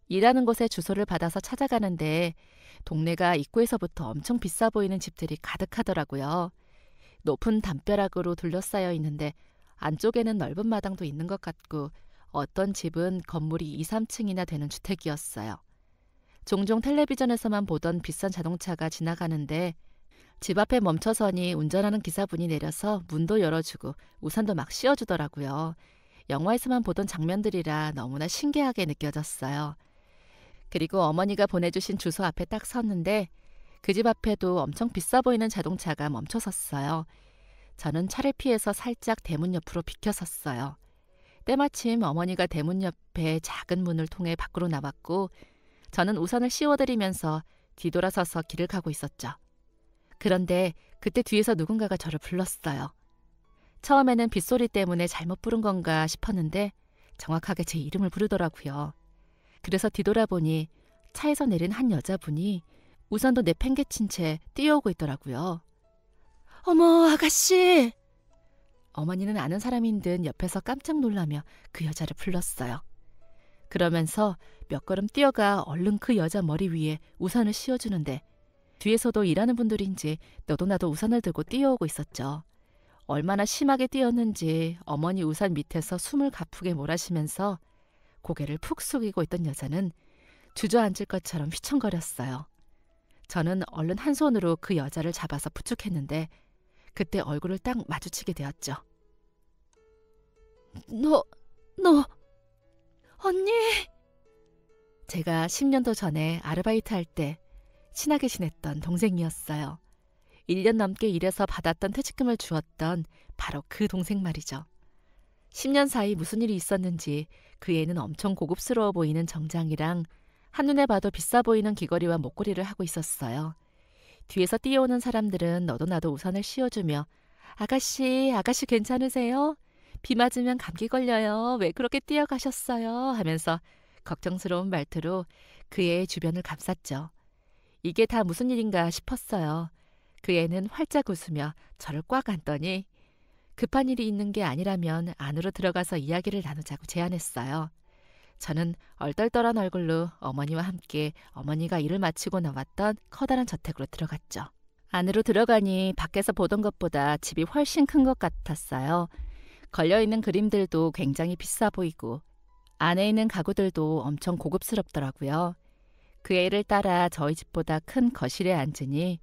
일하는 곳에 주소를 받아서 찾아가는데 동네가 입구에서부터 엄청 비싸 보이는 집들이 가득하더라고요. 높은 담벼락으로 둘러싸여 있는데 안쪽에는 넓은 마당도 있는 것 같고 어떤 집은 건물이 2, 3층이나 되는 주택이었어요. 종종 텔레비전에서만 보던 비싼 자동차가 지나가는데 집 앞에 멈춰서니 운전하는 기사분이 내려서 문도 열어주고 우산도 막 씌워주더라고요. 영화에서만 보던 장면들이라 너무나 신기하게 느껴졌어요. 그리고 어머니가 보내주신 주소 앞에 딱 섰는데 그 집 앞에도 엄청 비싸 보이는 자동차가 멈춰 섰어요. 저는 차를 피해서 살짝 대문 옆으로 비켜 섰어요. 때마침 어머니가 대문 옆에 작은 문을 통해 밖으로 나왔고 저는 우산을 씌워드리면서 뒤돌아서서 길을 가고 있었죠. 그런데 그때 뒤에서 누군가가 저를 불렀어요. 처음에는 빗소리 때문에 잘못 부른 건가 싶었는데 정확하게 제 이름을 부르더라고요. 그래서 뒤돌아보니 차에서 내린 한 여자분이 우산도 내팽개친 채 뛰어오고 있더라고요. 어머, 아가씨! 어머니는 아는 사람인 듯 옆에서 깜짝 놀라며 그 여자를 불렀어요. 그러면서 몇 걸음 뛰어가 얼른 그 여자 머리 위에 우산을 씌워주는데 뒤에서도 일하는 분들인지 너도 나도 우산을 들고 뛰어오고 있었죠. 얼마나 심하게 뛰었는지 어머니 우산 밑에서 숨을 가쁘게 몰아쉬면서 고개를 푹 숙이고 있던 여자는 주저앉을 것처럼 휘청거렸어요. 저는 얼른 한 손으로 그 여자를 잡아서 부축했는데 그때 얼굴을 딱 마주치게 되었죠. 너, 언니! 제가 10년도 전에 아르바이트 할 때 친하게 지냈던 동생이었어요. 1년 넘게 일해서 받았던 퇴직금을 주었던 바로 그 동생 말이죠. 10년 사이 무슨 일이 있었는지 그 애는 엄청 고급스러워 보이는 정장이랑 한눈에 봐도 비싸 보이는 귀걸이와 목걸이를 하고 있었어요. 뒤에서 뛰어오는 사람들은 너도 나도 우산을 씌워주며 아가씨 괜찮으세요? 비 맞으면 감기 걸려요. 왜 그렇게 뛰어가셨어요? 하면서 걱정스러운 말투로 그 애의 주변을 감쌌죠. 이게 다 무슨 일인가 싶었어요. 그 애는 활짝 웃으며 저를 꽉 안더니 급한 일이 있는 게 아니라면 안으로 들어가서 이야기를 나누자고 제안했어요. 저는 얼떨떨한 얼굴로 어머니와 함께 어머니가 일을 마치고 나왔던 커다란 저택으로 들어갔죠. 안으로 들어가니 밖에서 보던 것보다 집이 훨씬 큰 것 같았어요. 걸려있는 그림들도 굉장히 비싸 보이고 안에 있는 가구들도 엄청 고급스럽더라고요. 그 애를 따라 저희 집보다 큰 거실에 앉으니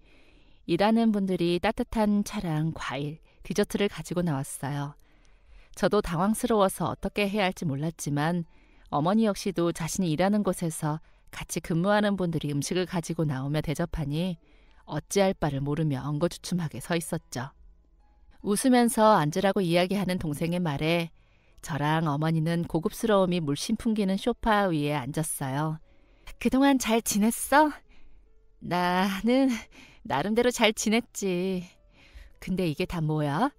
일하는 분들이 따뜻한 차랑 과일, 디저트를 가지고 나왔어요. 저도 당황스러워서 어떻게 해야 할지 몰랐지만 어머니 역시도 자신이 일하는 곳에서 같이 근무하는 분들이 음식을 가지고 나오며 대접하니 어찌할 바를 모르며 엉거주춤하게 서 있었죠. 웃으면서 앉으라고 이야기하는 동생의 말에 저랑 어머니는 고급스러움이 물씬 풍기는 소파 위에 앉았어요. 그동안 잘 지냈어? 나는 나름대로 잘 지냈지. 근데 이게 다 뭐야?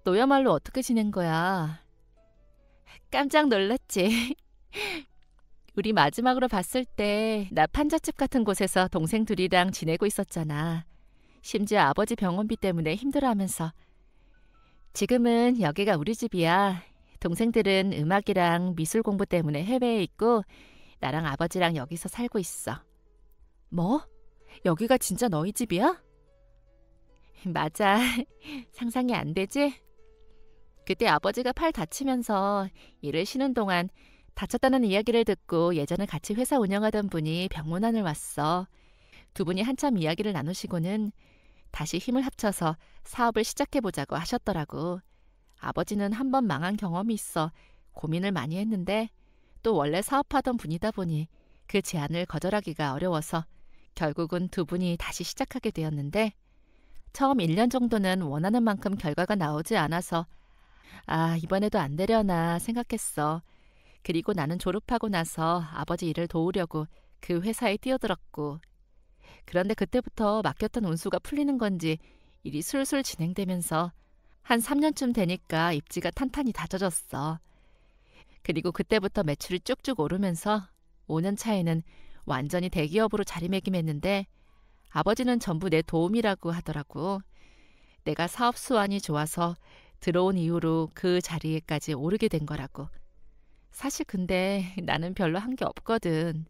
너야말로 어떻게 지낸 거야? 깜짝 놀랐지. 우리 마지막으로 봤을 때 나 판잣집 같은 곳에서 동생 둘이랑 지내고 있었잖아. 심지어 아버지 병원비 때문에 힘들어하면서. 지금은 여기가 우리 집이야. 동생들은 음악이랑 미술 공부 때문에 해외에 있고 나랑 아버지랑 여기서 살고 있어. 뭐? 여기가 진짜 너희 집이야? 맞아. 상상이 안 되지? 그때 아버지가 팔 다치면서 일을 쉬는 동안 다쳤다는 이야기를 듣고 예전에 같이 회사 운영하던 분이 병문안을 왔어. 두 분이 한참 이야기를 나누시고는 다시 힘을 합쳐서 사업을 시작해보자고 하셨더라고. 아버지는 한 번 망한 경험이 있어 고민을 많이 했는데 또 원래 사업하던 분이다 보니 그 제안을 거절하기가 어려워서 결국은 두 분이 다시 시작하게 되었는데 처음 1년 정도는 원하는 만큼 결과가 나오지 않아서 이번에도 안 되려나 생각했어. 그리고 나는 졸업하고 나서 아버지 일을 도우려고 그 회사에 뛰어들었고 그런데 그때부터 맡겼던 운수가 풀리는 건지 일이 술술 진행되면서 한 3년쯤 되니까 입지가 탄탄히 다져졌어. 그리고 그때부터 매출이 쭉쭉 오르면서 5년 차에는 완전히 대기업으로 자리매김했는데 아버지는 전부 내 도움이라고 하더라고. 내가 사업 수완이 좋아서 들어온 이후로 그 자리에까지 오르게 된 거라고. 사실 근데 나는 별로 한 게 없거든.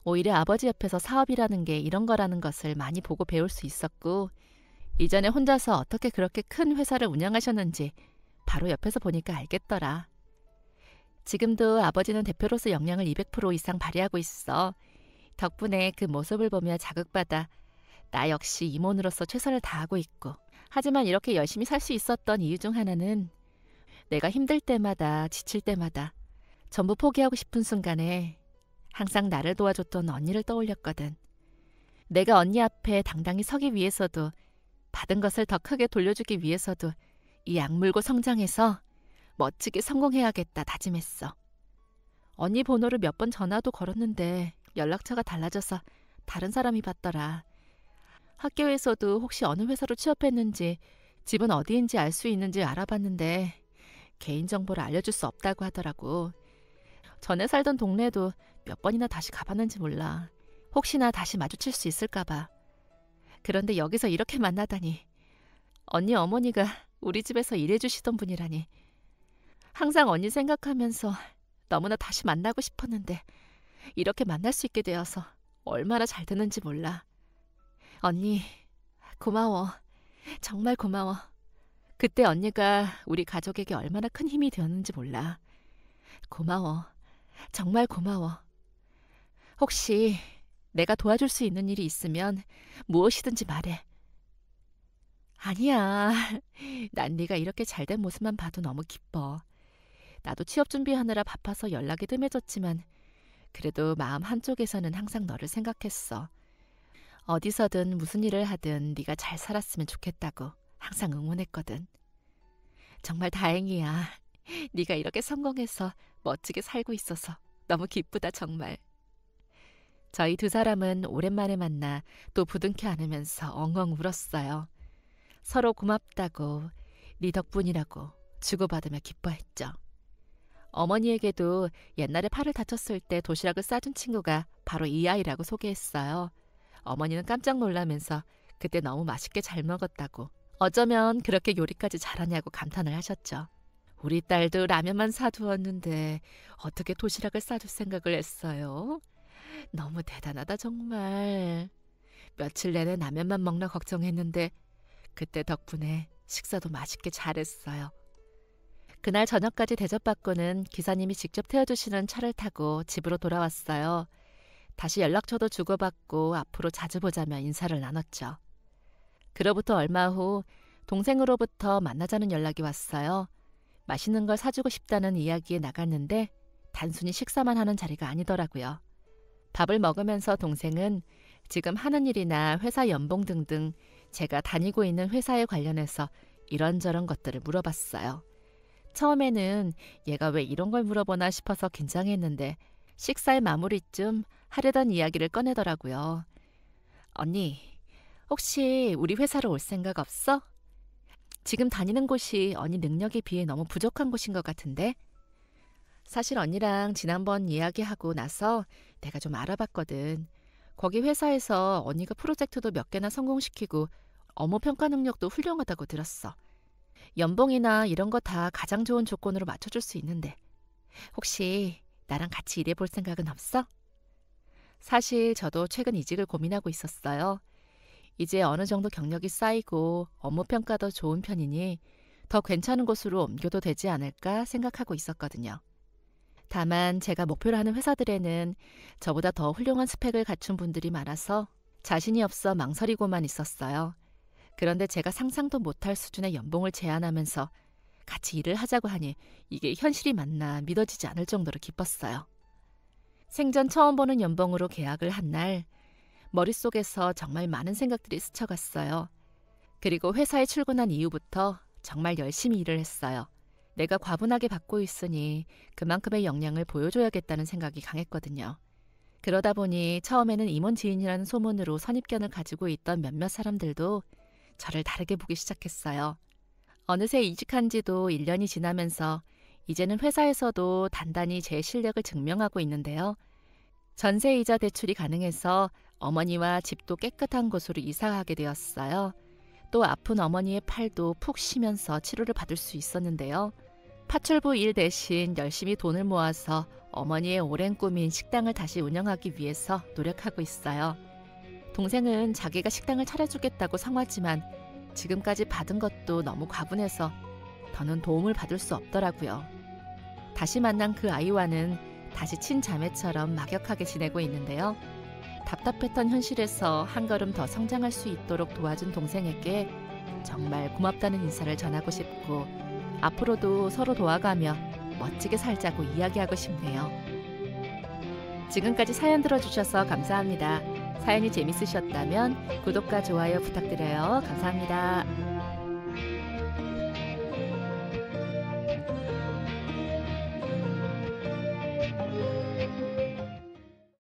오히려 아버지 옆에서 사업이라는 게 이런 거라는 것을 많이 보고 배울 수 있었고 이전에 혼자서 어떻게 그렇게 큰 회사를 운영하셨는지 바로 옆에서 보니까 알겠더라. 지금도 아버지는 대표로서 역량을 200% 이상 발휘하고 있어. 덕분에 그 모습을 보며 자극받아 나 역시 임원으로서 최선을 다하고 있고 하지만 이렇게 열심히 살 수 있었던 이유 중 하나는 내가 힘들 때마다 지칠 때마다 전부 포기하고 싶은 순간에 항상 나를 도와줬던 언니를 떠올렸거든. 내가 언니 앞에 당당히 서기 위해서도 받은 것을 더 크게 돌려주기 위해서도 이 악물고 성장해서 멋지게 성공해야겠다 다짐했어. 언니 번호를 몇 번 전화도 걸었는데 연락처가 달라져서 다른 사람이 받더라. 학교에서도 혹시 어느 회사로 취업했는지 집은 어디인지 알 수 있는지 알아봤는데 개인정보를 알려줄 수 없다고 하더라고. 전에 살던 동네도 몇 번이나 다시 가봤는지 몰라. 혹시나 다시 마주칠 수 있을까 봐. 그런데 여기서 이렇게 만나다니. 언니 어머니가 우리 집에서 일해주시던 분이라니. 항상 언니 생각하면서 너무나 다시 만나고 싶었는데 이렇게 만날 수 있게 되어서 얼마나 잘 됐는지 몰라. 언니 고마워. 정말 고마워. 그때 언니가 우리 가족에게 얼마나 큰 힘이 되었는지 몰라. 고마워. 정말 고마워. 혹시 내가 도와줄 수 있는 일이 있으면 무엇이든지 말해. 아니야. 난 네가 이렇게 잘된 모습만 봐도 너무 기뻐. 나도 취업 준비하느라 바빠서 연락이 뜸해졌지만 그래도 마음 한쪽에서는 항상 너를 생각했어. 어디서든 무슨 일을 하든 네가 잘 살았으면 좋겠다고 항상 응원했거든. 정말 다행이야. 네가 이렇게 성공해서 멋지게 살고 있어서 너무 기쁘다 정말. 저희 두 사람은 오랜만에 만나 또 부둥켜 안으면서 엉엉 울었어요. 서로 고맙다고, 네 덕분이라고 주고받으며 기뻐했죠. 어머니에게도 옛날에 팔을 다쳤을 때 도시락을 싸준 친구가 바로 이 아이라고 소개했어요. 어머니는 깜짝 놀라면서 그때 너무 맛있게 잘 먹었다고, 어쩌면 그렇게 요리까지 잘하냐고 감탄을 하셨죠. 우리 딸도 라면만 사두었는데 어떻게 도시락을 싸줄 생각을 했어요? 너무 대단하다 정말. 며칠 내내 라면만 먹나 걱정했는데 그때 덕분에 식사도 맛있게 잘했어요. 그날 저녁까지 대접받고는 기사님이 직접 태워주시는 차를 타고 집으로 돌아왔어요. 다시 연락처도 주고받고 앞으로 자주 보자며 인사를 나눴죠. 그로부터 얼마 후 동생으로부터 만나자는 연락이 왔어요. 맛있는 걸 사주고 싶다는 이야기에 나갔는데 단순히 식사만 하는 자리가 아니더라고요. 밥을 먹으면서 동생은 지금 하는 일이나 회사 연봉 등등 제가 다니고 있는 회사에 관련해서 이런저런 것들을 물어봤어요. 처음에는 얘가 왜 이런 걸 물어보나 싶어서 긴장했는데 식사의 마무리쯤 하려던 이야기를 꺼내더라고요. 언니, 혹시 우리 회사로 올 생각 없어? 지금 다니는 곳이 언니 능력에 비해 너무 부족한 곳인 것 같은데? 사실 언니랑 지난번 이야기하고 나서 내가 좀 알아봤거든. 거기 회사에서 언니가 프로젝트도 몇 개나 성공시키고 업무 평가 능력도 훌륭하다고 들었어. 연봉이나 이런 거 다 가장 좋은 조건으로 맞춰줄 수 있는데 혹시 나랑 같이 일해볼 생각은 없어? 사실 저도 최근 이직을 고민하고 있었어요. 이제 어느 정도 경력이 쌓이고 업무 평가도 좋은 편이니 더 괜찮은 곳으로 옮겨도 되지 않을까 생각하고 있었거든요. 다만 제가 목표로 하는 회사들에는 저보다 더 훌륭한 스펙을 갖춘 분들이 많아서 자신이 없어 망설이고만 있었어요. 그런데 제가 상상도 못할 수준의 연봉을 제안하면서 같이 일을 하자고 하니 이게 현실이 맞나 믿어지지 않을 정도로 기뻤어요. 생전 처음 보는 연봉으로 계약을 한 날 머릿속에서 정말 많은 생각들이 스쳐갔어요. 그리고 회사에 출근한 이후부터 정말 열심히 일을 했어요. 내가 과분하게 받고 있으니 그만큼의 역량을 보여줘야겠다는 생각이 강했거든요. 그러다 보니 처음에는 임원 지인이라는 소문으로 선입견을 가지고 있던 몇몇 사람들도 저를 다르게 보기 시작했어요. 어느새 이직한 지도 1년이 지나면서 이제는 회사에서도 단단히 제 실력을 증명하고 있는데요. 전세이자 대출이 가능해서 어머니와 집도 깨끗한 곳으로 이사하게 되었어요. 또 아픈 어머니의 팔도 푹 쉬면서 치료를 받을 수 있었는데요. 파출부 일 대신 열심히 돈을 모아서 어머니의 오랜 꿈인 식당을 다시 운영하기 위해서 노력하고 있어요. 동생은 자기가 식당을 차려주겠다고 성화지만 지금까지 받은 것도 너무 과분해서 더는 도움을 받을 수 없더라고요. 다시 만난 그 아이와는 다시 친자매처럼 막역하게 지내고 있는데요. 답답했던 현실에서 한 걸음 더 성장할 수 있도록 도와준 동생에게 정말 고맙다는 인사를 전하고 싶고 앞으로도 서로 도와가며 멋지게 살자고 이야기하고 싶네요. 지금까지 사연 들어주셔서 감사합니다. 사연이 재밌으셨다면 구독과 좋아요 부탁드려요. 감사합니다.